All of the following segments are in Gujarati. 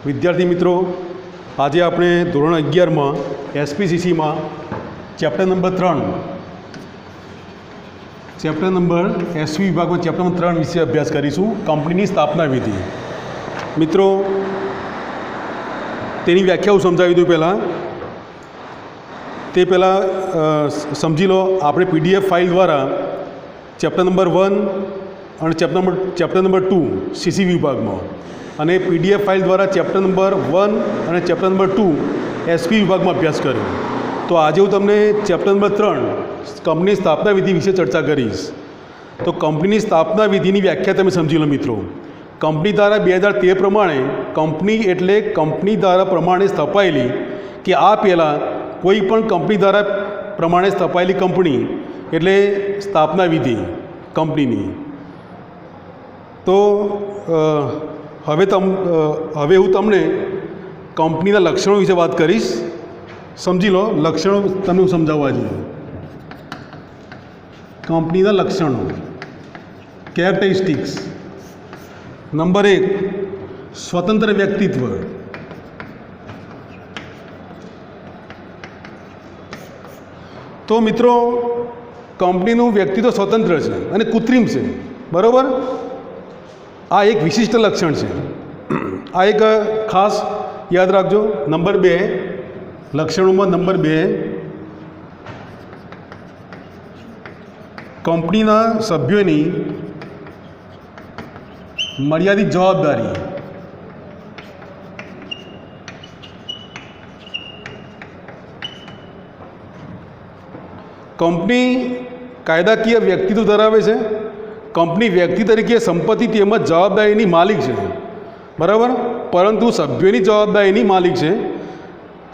વિદ્યાર્થી મિત્રો, આજે આપણે ધોરણ 11માં એસપીસીસીમાં ચેપ્ટર નંબર 3 એસવી વિભાગમાં ચેપ્ટર નંબર 3 વિશે અભ્યાસ કરીશું. કંપનીની સ્થાપના વિધિ. મિત્રો, તેની વ્યાખ્યા હું સમજાવી દઉં. પહેલાં સમજી લો, આપણે પીડીએફ ફાઇલ દ્વારા ચેપ્ટર નંબર 1 અને ચેપ્ટર નંબર 2 સીસી વિભાગમાં અને પીડીએફ ફાઇલ દ્વારા ચેપ્ટર નંબર 1 અને ચેપ્ટર નંબર 2 એસપી વિભાગમાં અભ્યાસ કર્યો. તો આજે હું તમને ચેપ્ટર નંબર 3 કંપની સ્થાપના વિધિ વિશે ચર્ચા કરીશ. તો કંપનીની સ્થાપના વિધિની વ્યાખ્યા તમે સમજી લો મિત્રો. કંપની ધારા 2013 પ્રમાણે કંપની એટલે કંપની ધારા પ્રમાણે સ્થપાયેલી કે આ પહેલાં કોઈ પણ કંપની ધારા પ્રમાણે સ્થપાયેલી કંપની એટલે સ્થાપના વિધિ કંપનીની. તો હવે હું તમને કંપનીના લક્ષણો વિશે વાત કરીશ. સમજી લો, લક્ષણો તમને હું સમજાવવા જોઈએ. કંપનીના લક્ષણો, કેરેક્ટરિસ્ટિક્સ. નંબર 1, સ્વતંત્ર વ્યક્તિત્વ. તો મિત્રો, કંપનીનું વ્યક્તિત્વ સ્વતંત્ર છે અને કૃત્રિમ છે, બરાબર. આ એક વિશિષ્ટ લક્ષણ છે. આ એક ખાસ યાદ રાખજો. નંબર 2, લક્ષણોમાં નંબર 2, કંપનીના સભ્યોની મર્યાદિત જવાબદારી. કંપની કાયદાકીય વ્યક્તિત્વ ધરાવે છે. કંપની વ્યક્તિ તરીકે સંપત્તિ તેમજ જવાબદારીની માલિક છે, બરાબર. પરંતુ સભ્યોની જવાબદારીની માલિક છે.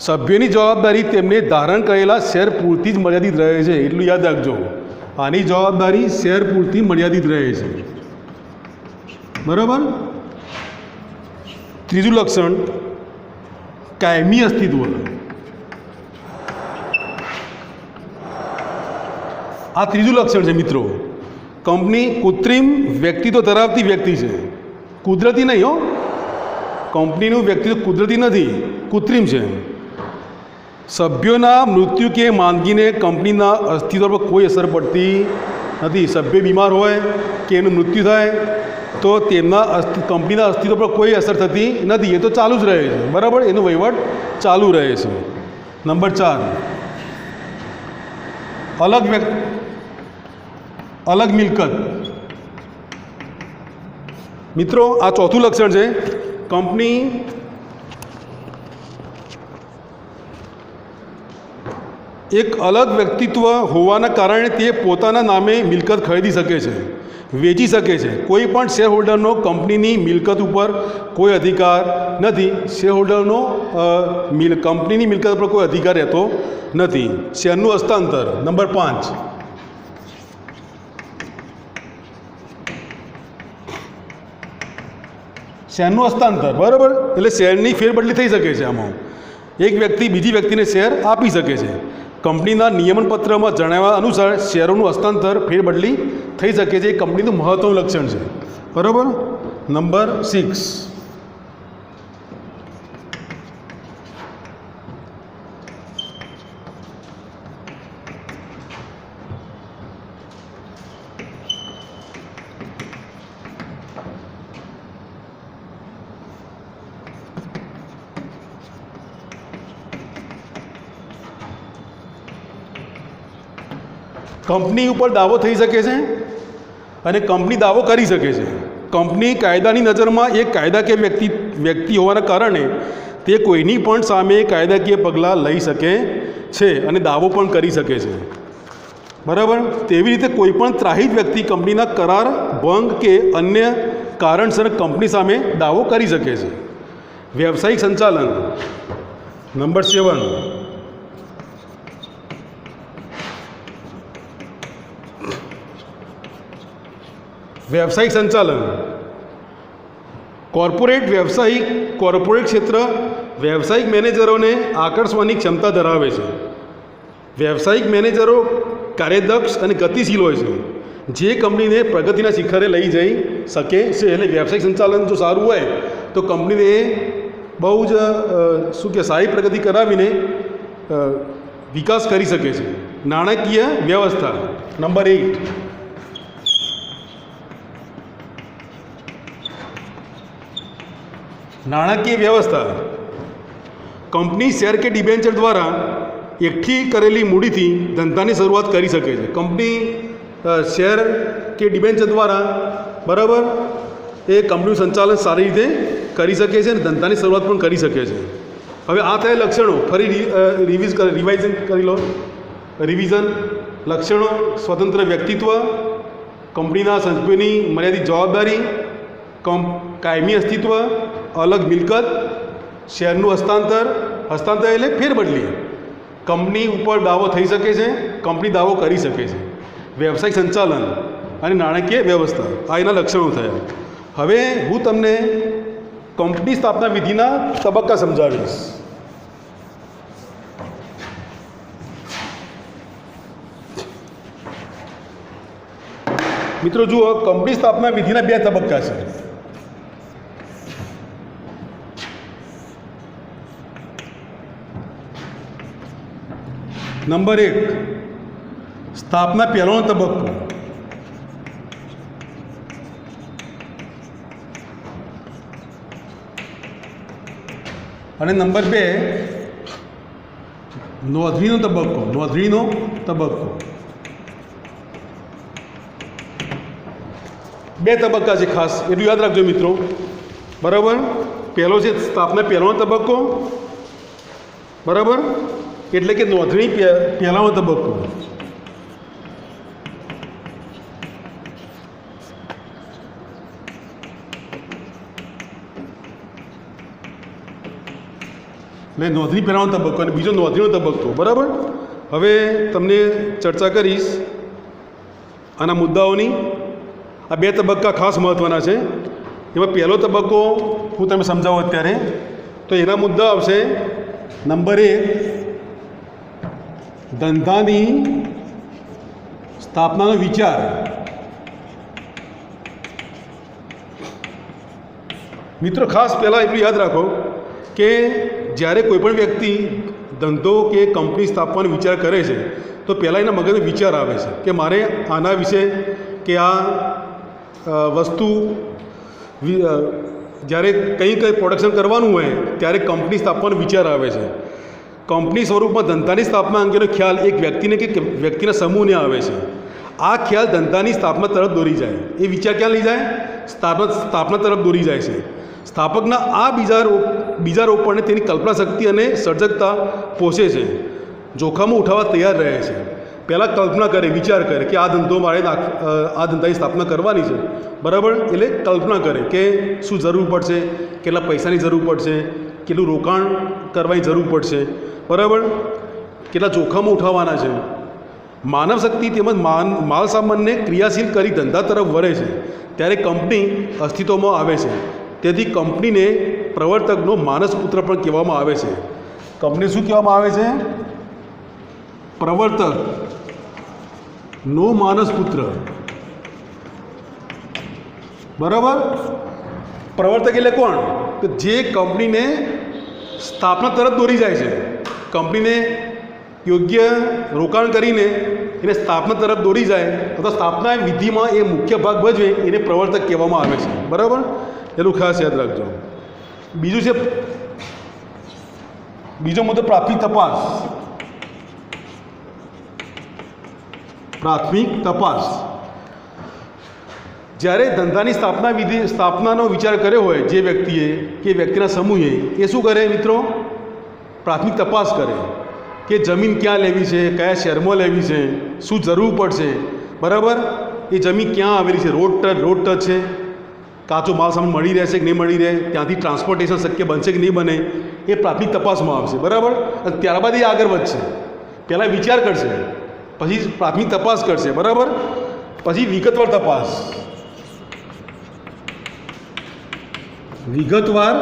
સભ્યોની જવાબદારી તેમને ધારણ કરેલા શેર પૂરતી જ મર્યાદિત રહે છે, એટલું યાદ રાખજો. આની જવાબદારી શેર પૂરતી મર્યાદિત રહે છે, બરાબર. ત્રીજું લક્ષણ, કાયમી અસ્તિત્વ. આ ત્રીજું લક્ષણ છે મિત્રો. કંપની કૃત્રિમ વ્યક્તિત્વ ધરાવતી વ્યક્તિ છે, કુદરતી નહીં. હો, કંપનીનું વ્યક્તિત્વ કુદરતી નથી, કૃત્રિમ છે. સભ્યોના મૃત્યુ કે માંદગીને કંપનીના અસ્તિત્વ પર કોઈ અસર પડતી નથી. સભ્ય બીમાર હોય કે એનું મૃત્યુ થાય તો તેમના કંપનીના અસ્તિત્વ પર કોઈ અસર થતી નથી. એ તો ચાલુ જ રહે છે, બરાબર. એનો વહીવટ ચાલુ રહે છે. નંબર 4, અલગ મિલકત. મિત્રો, આ ચોથું લક્ષણ છે. કંપની એક અલગ વ્યક્તિત્વ હોવાના કારણે તે પોતાના નામે મિલકત ખરીદી શકે છે, વેચી શકે છે. કોઈ પણ શેર હોલ્ડરનો કંપનીની મિલકત ઉપર કોઈ અધિકાર નથી. શેર હોલ્ડરનો કંપનીની મિલકત પર કોઈ અધિકાર રહેતો નથી. શેરનું હસ્તાંતર. નંબર 5, શેરનું હસ્તાંતર, બરાબર. એટલે શેરની ફેરબદલી થઈ શકે છે. આમાં એક વ્યક્તિ બીજી વ્યક્તિને શેર આપી શકે છે. કંપનીના નિયમનપત્રમાં જણાવ્યા અનુસાર શેરોનું હસ્તાંતર ફેરબદલી થઈ શકે છે. એ કંપનીનું મહત્વનું લક્ષણ છે, બરાબર. નંબર 6, કંપની ઉપર દાવો થઈ શકે છે અને કંપની દાવો કરી શકે છે. કંપની કાયદાની નજરમાં એક કાયદાકીય વ્યક્તિ હોવાના કારણે તે કોઈની પણ સામે કાયદાકીય પગલાં લઈ શકે છે અને દાવો પણ કરી શકે છે, બરાબર. તેવી રીતે કોઈ પણ ત્રાહિત વ્યક્તિ કંપનીના કરાર ભંગ કે અન્ય કારણસર કંપની સામે દાવો કરી શકે છે. વ્યવસાયિક સંચાલન. નંબર 7, વ્યવસાયિક સંચાલન. કોર્પોરેટ ક્ષેત્ર વ્યવસાયિક મેનેજરોને આકર્ષવાની ક્ષમતા ધરાવે છે. વ્યવસાયિક મેનેજરો કાર્યદક્ષ અને ગતિશીલ હોય છે, જે કંપનીને પ્રગતિના શિખરે લઈ જઈ શકે છે. એટલે વ્યવસાયિક સંચાલન જો સારું હોય તો કંપનીને બહુ જ શું કે સારી પ્રગતિ કરાવીને વિકાસ કરી શકે છે. નાણાકીય વ્યવસ્થા નંબર 8. નાણાકીય વ્યવસ્થા કંપની શેર કે ડિબેન્ચર દ્વારા એકઠી કરેલી મૂડીથી ધંધાની શરૂઆત કરી શકે છે. કંપની શેર કે ડિબેન્ચર દ્વારા બરાબર એ કંપનીનું સંચાલન સારી રીતે કરી શકે છે અને ધંધાની શરૂઆત પણ કરી શકે છે. હવે આ થયા લક્ષણો. ફરી રિવાઇઝન કરી લો. રિવિઝન. લક્ષણો: સ્વતંત્ર વ્યક્તિત્વ, કંપનીના સભ્યોની મર્યાદિત જવાબદારી, કાયમી અસ્તિત્વ, અલગ મિલકત, શેરનું હસ્તાંતર એટલે ફેરબદલી, કંપની ઉપર દાવો થઈ શકે છે, કંપની દાવો કરી શકે છે, વ્યવસાયિક સંચાલન અને નાણાકીય વ્યવસ્થા. આ એના લક્ષણો થયા. હવે હું તમને કંપની સ્થાપના વિધિના તબક્કા સમજાવીશ. મિત્રો જુઓ, કંપની સ્થાપના વિધિના 2 તબક્કા છે. નંબર 1, સ્થાપના પહેલાનો તબક્કો. અને નંબર 2, નોંધણીનો તબક્કો. નોંધણીનો તબક્કો. 2 તબક્કા છે ખાસ, એટલું યાદ રાખજો મિત્રો. બરાબર. પહેલો છે સ્થાપના પહેલાનો તબક્કો, બરાબર, એટલે કે નોંધણી પહેલાનો તબક્કો. એટલે નોંધણી પહેલાનો તબક્કો અને બીજો નોંધણીનો તબક્કો. બરાબર. હવે તમને ચર્ચા કરીશ આના મુદ્દાઓની. આ 2 તબક્કા ખાસ મહત્ત્વના છે. એમાં પહેલો તબક્કો હું તમને સમજાવું અત્યારે. તો એના મુદ્દા આવશે. નંબર 1, ધંધાની સ્થાપનાનો વિચાર. મિત્રો ખાસ પહેલાં એટલું યાદ રાખો કે જ્યારે કોઈપણ વ્યક્તિ ધંધો કે કંપની સ્થાપવાનો વિચાર કરે છે તો પહેલાં એના મગજમાં વિચાર આવે છે કે મારે આના વિશે કે આ વસ્તુ જ્યારે કંઈ પ્રોડક્શન કરવાનું હોય ત્યારે કંપની સ્થાપવાનો વિચાર આવે છે. કંપની સ્વરૂપમાં ધંધાની સ્થાપના અંગેનો ખ્યાલ એક વ્યક્તિને કે વ્યક્તિના સમૂહને આવે છે. આ ખ્યાલ ધંધાની સ્થાપના તરફ દોરી જાય. એ વિચાર ક્યાં લઈ જાય? સ્થાપના તરફ દોરી જાય છે. સ્થાપકના આ બીજારોપણને તેની કલ્પના શક્તિ અને સર્જકતા પોષે છે. જોખમો ઉઠાવવા તૈયાર રહે છે. પહેલાં કલ્પના કરે, વિચાર કરે કે આ ધંધો મારે આ ધંધાની સ્થાપના કરવાની છે. બરાબર. એટલે કલ્પના કરે કે શું જરૂર પડશે, કેટલા પૈસાની જરૂર પડશે, કેટલું રોકાણ કરવાની જરૂર પડશે. બરાબર. કેટલા જોખમો ઉઠાવવાના છે. માનવ શક્તિ તેમજ માલ સામાનને ક્રિયાશીલ કરી ધંધા તરફ વળે છે ત્યારે કંપની અસ્તિત્વમાં આવે છે. તેથી કંપનીને પ્રવર્તકનો માનસપુત્ર પણ કહેવામાં આવે છે. કંપની શું કહેવામાં આવે છે? પ્રવર્તકનો માનસપુત્ર. બરાબર. પ્રવર્તક એટલે કોણ? કે જે કંપનીને સ્થાપના તરફ દોરી જાય છે. કંપનીને યોગ્ય રોકાણ કરીને એને સ્થાપના તરફ દોરી જાય અથવા સ્થાપના વિધિમાં એ મુખ્ય ભાગ ભજવે એને પ્રવર્તક કહેવામાં આવે છે. બરાબર. એનું ખાસ યાદ રાખજો. બીજું છે, બીજો મુદ્દો પ્રાથમિક તપાસ. પ્રાથમિક તપાસ. જ્યારે ધંધાની સ્થાપનાનો વિચાર કર્યો હોય જે વ્યક્તિએ કે વ્યક્તિના સમૂહે, એ શું કરે મિત્રો? પ્રાથમિક તપાસ કરે કે જમીન ક્યાં લેવી છે, કયા શહેરમાં લેવી છે, શું જરૂર પડશે. બરાબર. એ જમીન ક્યાં આવેલી છે, રોડ ટચ છે, કાચો માલ સામાન મળી રહેશે કે નહીં મળી રહે, ત્યાંથી ટ્રાન્સપોર્ટેશન શક્ય બનશે કે નહીં બને, એ પ્રાથમિક તપાસમાં આવશે. બરાબર. અને ત્યારબાદ એ આગળ વધશે. પહેલાં વિચાર કરશે, પછી પ્રાથમિક તપાસ કરશે. બરાબર. પછી વિગતવાર તપાસ. વિગતવાર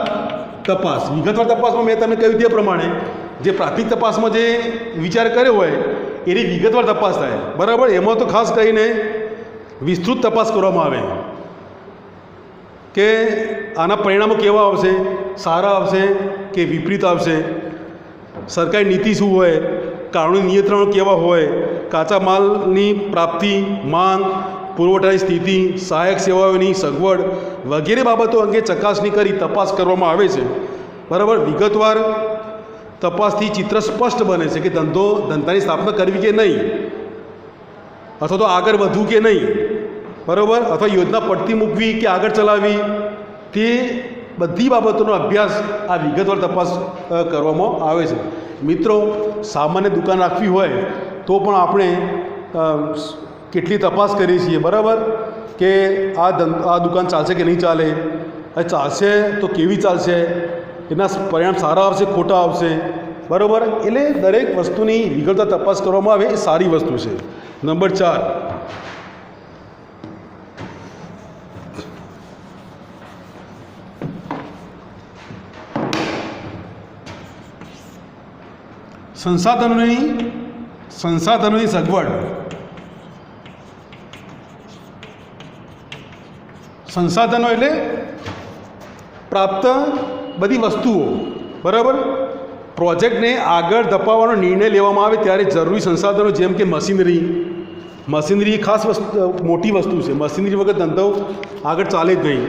તપાસમાં મેં તમને કહ્યું તે પ્રમાણે જે પ્રાથમિક તપાસમાં જે વિચાર કર્યો હોય એની વિગતવાર તપાસ થાય. બરાબર. એમાં તો ખાસ કરીને વિસ્તૃત તપાસ કરવામાં આવે કે આના પરિણામો કેવા આવશે, સારા આવશે કે વિપરીત આવશે, સરકારી નીતિ શું હોય, કાનૂની નિયંત્રણો કેવા હોય, કાચા માલની પ્રાપ્તિ, માંગ, પુરવઠાની સ્થિતિ, સહાયક સેવાઓની સગવડ વગેરે બાબતો અંગે ચકાસણી કરી તપાસ કરવામાં આવે છે. બરાબર. વિગતવાર તપાસથી ચિત્ર સ્પષ્ટ બને છે કે ધંધાની સ્થાપના કરવી કે નહીં, અથવા તો આગળ વધવું કે નહીં, બરાબર, અથવા યોજના પડતી મૂકવી કે આગળ ચલાવવી, તે બધી બાબતોનો અભ્યાસ આ વિગતવાર તપાસ કરવામાં આવે છે. મિત્રો, સામાન્ય દુકાન રાખવી હોય તો પણ આપણે કેટલી તપાસ કરીએ છીએ, બરાબર, કે આ દુકાન ચાલશે કે નહીં ચાલે, ચાલશે તો કેવી ચાલશે, એના પરિણામ સારા આવશે ખોટા આવશે, બરાબર. એટલે દરેક વસ્તુની વિગતવાર તપાસ કરવામાં આવે એ સારી વસ્તુ છે. નંબર 4, સંસાધનોની સગવડ. સંસાધનો એટલે પ્રાપ્ત બધી વસ્તુઓ, બરાબર. પ્રોજેક્ટને આગળ ધપાવવાનો નિર્ણય લેવામાં આવે ત્યારે જરૂરી સંસાધનો જેમ કે મશીનરી ખાસ મોટી વસ્તુ છે. મશીનરી વગર ધંધો આગળ ચાલે જ નહીં.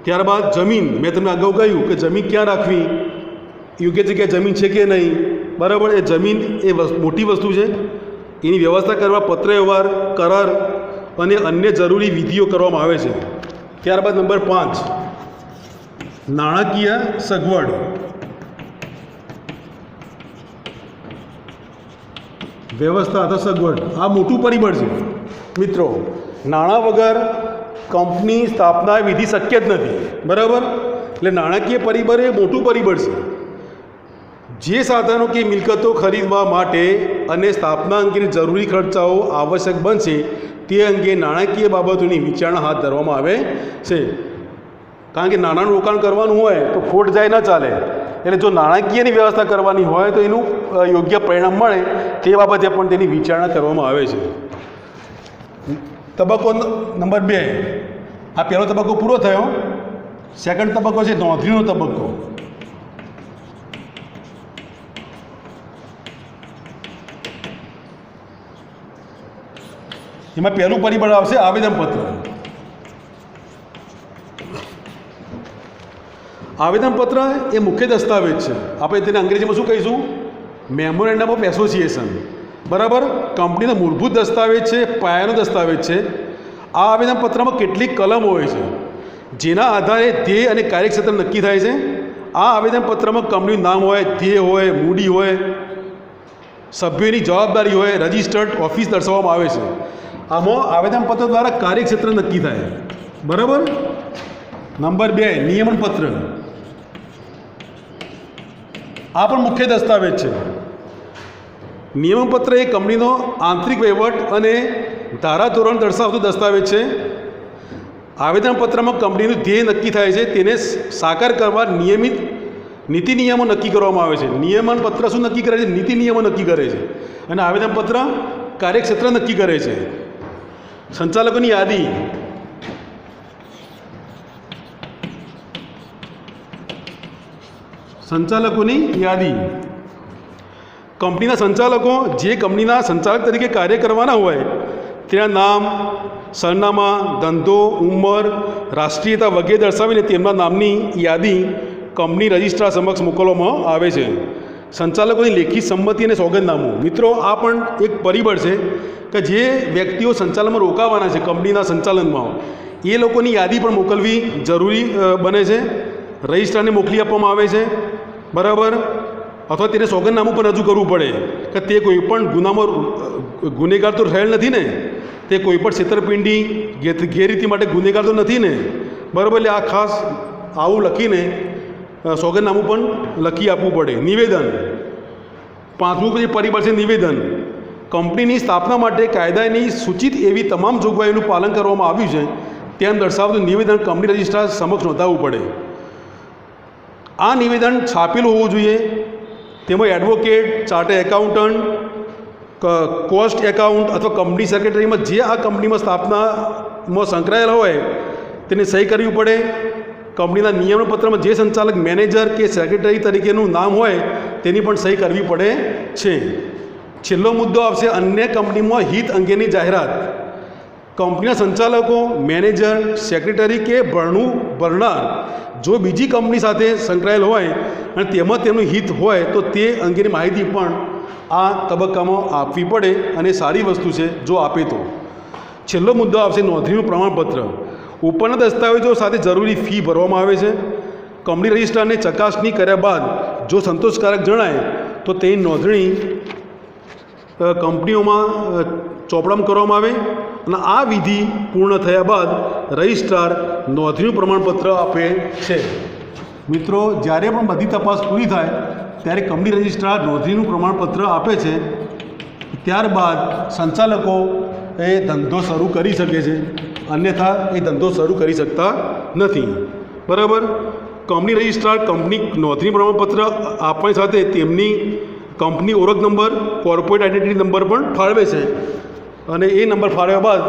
ત્યારબાદ જમીન, મેં તમને અગાઉ કહ્યું કે જમીન ક્યાં રાખવી, યોગ્ય જગ્યાએ જમીન છે કે નહીં, બરાબર. એ જમીન એ મોટી વસ્તુ છે. એની વ્યવસ્થા કરવા પત્ર વ્યવહાર, કરાર અને અન્ય જરૂરી વિધિઓ કરવામાં આવે છે. ત્યારબાદ નંબર 5, નાણાકીય સગવડ. વ્યવસ્થા અથવા સગવડ આ મોટું પરિબળ છે. મિત્રો, નાણાં વગર કંપની સ્થાપના વિધિ શક્ય જ નથી, બરાબર. એટલે નાણાકીય પરિબળ એ મોટું પરિબળ છે. જે સાધનો કે મિલકતો ખરીદવા માટે અને સ્થાપના અંગેની જરૂરી ખર્ચાઓ આવશ્યક બનશે તે અંગે નાણાકીય બાબતોની વિચારણા હાથ ધરવામાં આવે છે. કારણ કે નાણાંનું રોકાણ કરવાનું હોય તો ખોટ જાય ના ચાલે. એટલે જો નાણાકીયની વ્યવસ્થા કરવાની હોય તો એનું યોગ્ય પરિણામ મળે તે બાબતે પણ તેની વિચારણા કરવામાં આવે છે. તબક્કો નંબર 2, આ પહેલો તબક્કો પૂરો થયો. સેકન્ડ તબક્કો છે નોંધણીનો તબક્કો. એમાં પહેલું પરિબળ આવશે આવેદનપત્ર. આવેદનપત્ર એ મુખ્ય દસ્તાવેજ છે. આપણે તેને અંગ્રેજીમાં શું કહીશું? મેમોરેન્ડમ ઓફ એસોસિએશન, બરાબર. કંપનીનો મૂળભૂત દસ્તાવેજ છે, પાયાનો દસ્તાવેજ છે. આ આવેદનપત્રમાં કેટલીક કલમો હોય છે જેના આધારે ધ્યેય અને કાર્યક્ષેત્ર નક્કી થાય છે. આ આવેદનપત્રમાં કંપનીનું નામ હોય, ધ્યેય હોય, મૂડી હોય, સભ્યોની જવાબદારી હોય, રજિસ્ટર્ડ ઓફિસ દર્શાવવામાં આવે છે. આમાં આવેદનપત્ર દ્વારા કાર્યક્ષેત્ર નક્કી થાય, બરાબર. નંબર 2, નિયમનપત્ર. આ પણ મુખ્ય દસ્તાવેજ છે. નિયમનપત્ર એ કંપનીનો આંતરિક વહીવટ અને ધારાધોરણ દર્શાવતો દસ્તાવેજ છે. આવેદનપત્રમાં કંપનીનું ધ્યેય નક્કી થાય છે, તેને સાકાર કરવા નિયમિત નીતિ નિયમો નક્કી કરવામાં આવે છે. નિયમનપત્ર શું નક્કી કરે છે? નીતિ નિયમો નક્કી કરે છે. અને આવેદનપત્ર કાર્યક્ષેત્ર નક્કી કરે છે. સંચાલકોની યાદી. સંચાલકોની યાદી. કંપનીના સંચાલકો જે કંપનીના સંચાલક તરીકે કાર્ય કરવાના હોય તેના નામ, સરનામા, ધંધો, ઉંમર, રાષ્ટ્રીયતા વગેરે દર્શાવીને તેમના નામની યાદી કંપની રજિસ્ટ્રાર સમક્ષ મોકલવામાં આવે છે. સંચાલકોની લેખિત સંમતિ અને સોગંદનામું. મિત્રો, આ પણ એક પરિબળ છે કે જે વ્યક્તિઓ સંચાલનમાં રોકાવાના છે કંપનીના સંચાલનમાં, એ લોકોની યાદી પણ મોકલવી જરૂરી બને છે. રજિસ્ટ્રારને મોકલી આપવામાં આવે છે, બરાબર. અથવા તેને સોગંદનામું પણ રજૂ કરવું પડે કે તે કોઈ પણ ગુનામાં ગુનેગાર તો થયેલ નથી ને, તે કોઈ પણ છેતરપિંડી ગેરરીતિ માટે ગુનેગાર તો નથી ને, બરાબર. એટલે આ ખાસ આવું લખીને સોગંદનામું પણ લખી આપવું પડે. નિવેદન. 5મું પરિબળ છે નિવેદન. કંપનીની સ્થાપના માટે કાયદાની સૂચિત એવી તમામ જોગવાઈઓનું પાલન કરવામાં આવ્યું છે તેમ દર્શાવતું નિવેદન કંપની રજિસ્ટ્રાર સમક્ષ નોંધાવવું પડે. આ નિવેદન છાપેલું હોવું જોઈએ. તેમાં advocate, chartered accountant, cost account અથવા કંપની સેક્રેટરીમાં જે આ કંપનીમાં સ્થાપનામાં સંકળાયેલા હોય તેને સહી કરવી પડે. કંપનીના નિયમનપત્રમાં જે સંચાલક, મેનેજર કે સેક્રેટરી તરીકેનું નામ હોય તેની પણ સહી કરવી પડે છે. છેલ્લો મુદ્દો આવશે અન્ય કંપનીમાં હિત અંગેની જાહેરાત. કંપનીના સંચાલકો, મેનેજર, સેક્રેટરી કે ભરનાર જો બીજી કંપની સાથે સંકળાયેલ હોય અને તેમાં તેમનું હિત હોય તો તે અંગેની માહિતી પણ આ તબક્કામાં આપવી પડે અને સારી વસ્તુ છે જો આપે તો. છેલ્લો મુદ્દો આવશે નોંધણીનું પ્રમાણપત્ર. ઉપરના દસ્તાવેજો સાથે જરૂરી ફી ભરવામાં આવે છે. કંપની રજિસ્ટ્રારને ચકાસણી કર્યા બાદ જો સંતોષકારક જણાય તો તેની નોંધણી કંપનીઓમાં ચોપડામાં કરવામાં આવે અને આ વિધિ પૂર્ણ થયા બાદ રજિસ્ટ્રાર નોંધણીનું પ્રમાણપત્ર આપે છે. મિત્રો, જ્યારે પણ બધી તપાસ પૂરી થાય ત્યારે કંપની રજિસ્ટ્રાર નોંધણીનું પ્રમાણપત્ર આપે છે. ત્યારબાદ સંચાલકો એ ધંધો શરૂ કરી શકે છે, અન્યથા એ ધંધો શરૂ કરી શકતા નથી. બરાબર. કંપની રજિસ્ટ્રાર કંપની નોંધણી પ્રમાણપત્ર આપવાની સાથે તેમની કંપની ઓળખ નંબર, કોર્પોરેટ આઇડેન્ટિટી નંબર પણ ફાળવે છે અને એ નંબર ફાળવ્યા બાદ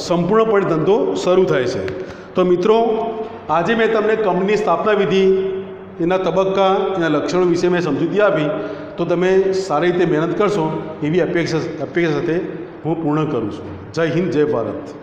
સંપૂર્ણપણે ધંધો શરૂ થાય છે. તો મિત્રો, આજે મેં તમને કંપની સ્થાપના વિધિ, એના તબક્કા, એના લક્ષણો વિશે મેં સમજૂતી આપી. તો તમે સારી રીતે મહેનત કરશો એવી અપેક્ષા સાથે હું પૂર્ણ કરું છું. જય હિન્દ, જય ભારત.